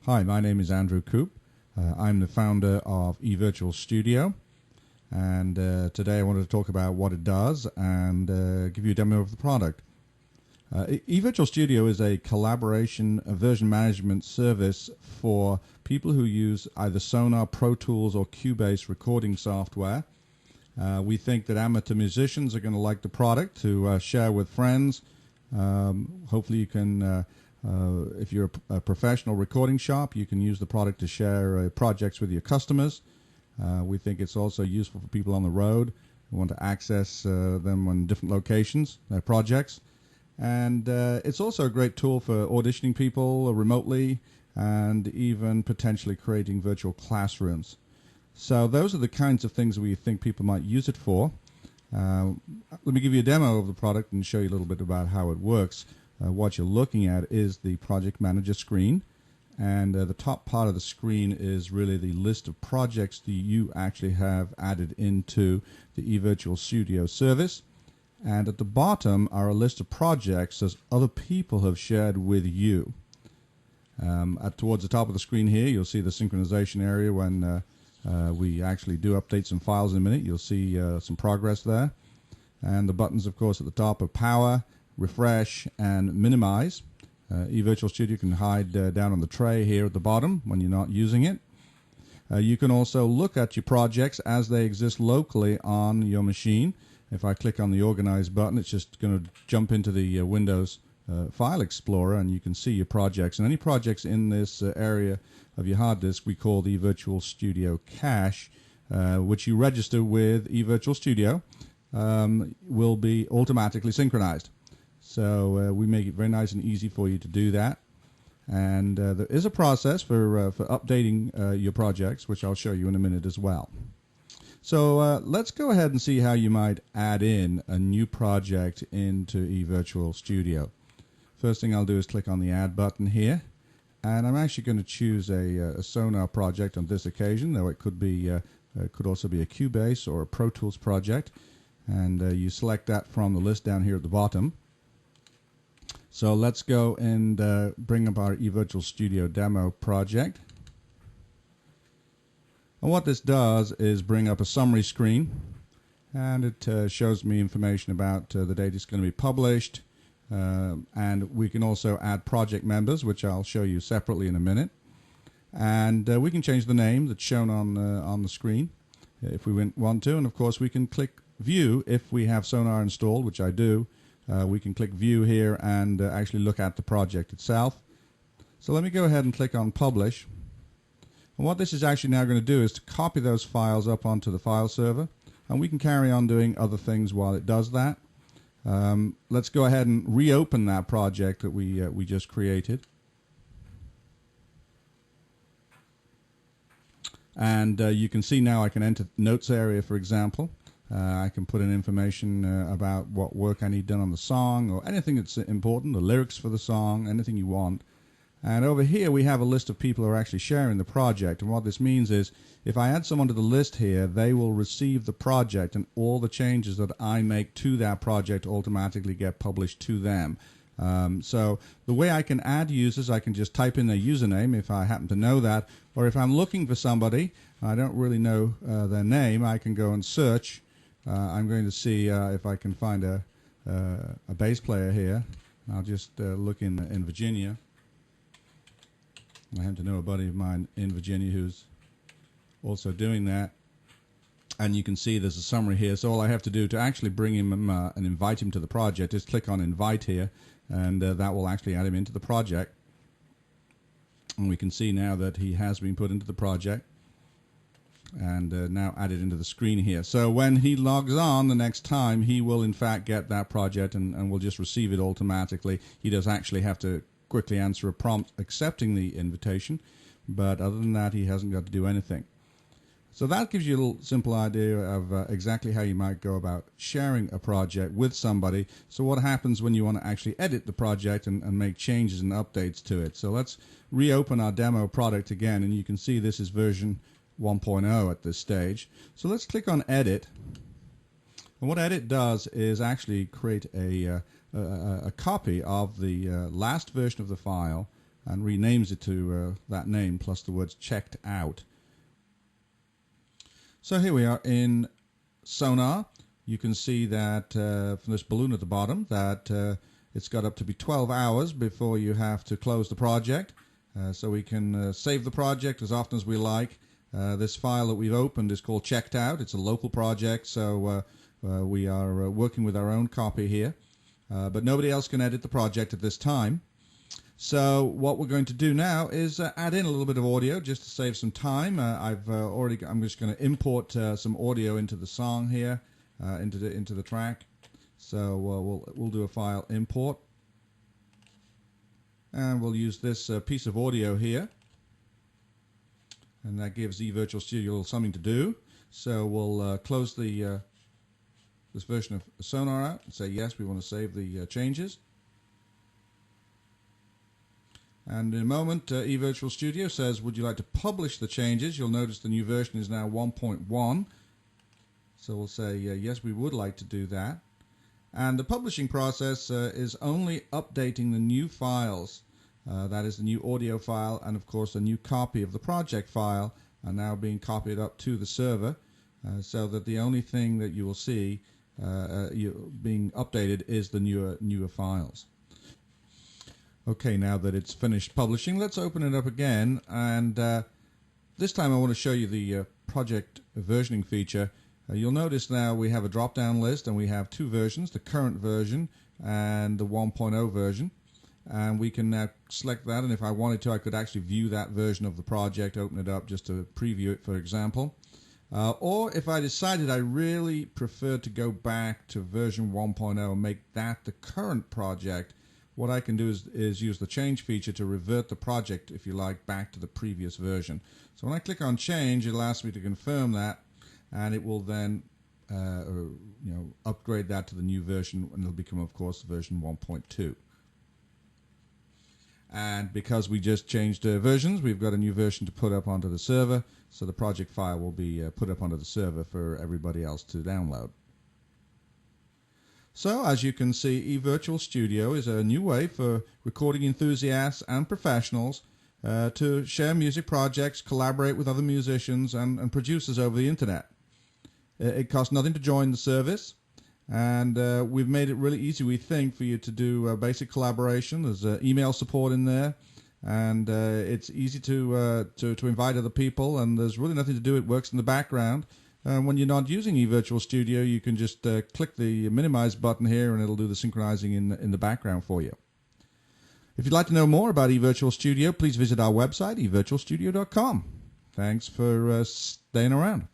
Hi, my name is Andrew Coop. I'm the founder of eVirtualStudio, and today I wanted to talk about what it does and give you a demo of the product. eVirtualStudio is a collaboration version management service for people who use either SONAR, Pro Tools, or Cubase recording software. We think that amateur musicians are going to like the product to share with friends. Hopefully you can if you're a professional recording shop, you can use the product to share projects with your customers. We think it's also useful for people on the road who want to access them on different locations, their projects. And it's also a great tool for auditioning people remotely and even potentially creating virtual classrooms. So those are the kinds of things we think people might use it for. Let me give you a demo of the product and show you a little bit about how it works. What you're looking at is the project manager screen, and the top part of the screen is really the list of projects that you actually have added into the eVirtualStudio service, and at the bottom are a list of projects that other people have shared with you. Towards the top of the screen here you'll see the synchronization area. When we actually do update some files in a minute, you'll see some progress there, and the buttons of course at the top are power, refresh, and minimize. eVirtualStudio can hide down on the tray here at the bottom when you're not using it. You can also look at your projects as they exist locally on your machine. If I click on the Organize button, it's just going to jump into the Windows File Explorer, and you can see your projects. And any projects in this area of your hard disk we call the eVirtualStudio cache, which you register with eVirtualStudio, will be automatically synchronized. So we make it very nice and easy for you to do that. And there is a process for updating your projects, which I'll show you in a minute as well. So let's go ahead and see how you might add in a new project into eVirtualStudio. First thing I'll do is click on the Add button here. And I'm actually going to choose a SONAR project on this occasion, though it could be could also be a Cubase or a Pro Tools project. And you select that from the list down here at the bottom. So let's go and bring up our eVirtualStudio demo project. And what this does is bring up a summary screen, and it shows me information about the date it's going to be published, and we can also add project members, which I'll show you separately in a minute. And we can change the name that's shown on the screen if we want to, and of course we can click View if we have SONAR installed, which I do. We can click View here and actually look at the project itself. So let me go ahead and click on Publish. And what this is actually now going to do is to copy those files up onto the file server, and we can carry on doing other things while it does that. Let's go ahead and reopen that project that we just created. And you can see now I can enter notes area, for example. I can put in information about what work I need done on the song, or anything that's important, the lyrics for the song, anything you want. And over here we have a list of people who are actually sharing the project. And what this means is if I add someone to the list here, they will receive the project, and all the changes that I make to that project automatically get published to them. So the way I can add users, I can just type in their username if I happen to know that, or if I'm looking for somebody, I don't really know their name, I can go and search. I'm going to see if I can find a bass player here. I'll just look in Virginia. I happen to know a buddy of mine in Virginia who's also doing that. And you can see there's a summary here. So all I have to do to actually bring him and invite him to the project is click on Invite here, and that will actually add him into the project. And we can see now that he has been put into the project, and now added into the screen here. So when he logs on the next time, he will in fact get that project and will just receive it automatically. He does actually have to quickly answer a prompt accepting the invitation, but other than that he hasn't got to do anything. So that gives you a little simple idea of exactly how you might go about sharing a project with somebody. So what happens when you want to actually edit the project and make changes and updates to it. So let's reopen our demo product again, and you can see this is version 1.0 at this stage. So let's click on Edit. And what Edit does is actually create a copy of the last version of the file and renames it to that name plus the words checked out. So here we are in SONAR. You can see that from this balloon at the bottom that it's got up to be 12 hours before you have to close the project. So we can save the project as often as we like. This file that we've opened is called checked out. It's a local project, so we are working with our own copy here. But nobody else can edit the project at this time. So what we're going to do now is add in a little bit of audio just to save some time. I'm just going to import some audio into the song here, into the track. So we'll do a file import, and we'll use this piece of audio here, and that gives eVirtualStudio a little something to do. So we'll close the this version of SONAR out and say yes, we want to save the changes. And in a moment, eVirtualStudio says, would you like to publish the changes? You'll notice the new version is now 1.1. So we'll say, yes, we would like to do that. And the publishing process is only updating the new files. That is the new audio file, and of course, a new copy of the project file are now being copied up to the server, so that the only thing that you will see being updated is the newer files. Okay, now that it's finished publishing, let's open it up again, and this time I want to show you the project versioning feature. You'll notice now we have a drop-down list, and we have two versions, the current version and the 1.0 version, and we can now select that, and if I wanted to, I could actually view that version of the project, open it up just to preview it, for example. Or if I decided I really preferred to go back to version 1.0 and make that the current project, what I can do is use the change feature to revert the project, if you like, back to the previous version. So when I click on change, it'll ask me to confirm that, and it will then upgrade that to the new version, and it'll become, of course, version 1.2. And because we just changed versions, we've got a new version to put up onto the server, so the project file will be put up onto the server for everybody else to download. So, as you can see, eVirtualStudio is a new way for recording enthusiasts and professionals to share music projects, collaborate with other musicians and producers over the internet. It costs nothing to join the service, and we've made it really easy, we think, for you to do basic collaboration. There's email support in there, and it's easy to invite other people, and there's really nothing to do. It works in the background. When you're not using eVirtualStudio, you can just click the minimize button here, and it'll do the synchronizing in the background for you. If you'd like to know more about eVirtualStudio, please visit our website, eVirtualStudio.com. Thanks for staying around.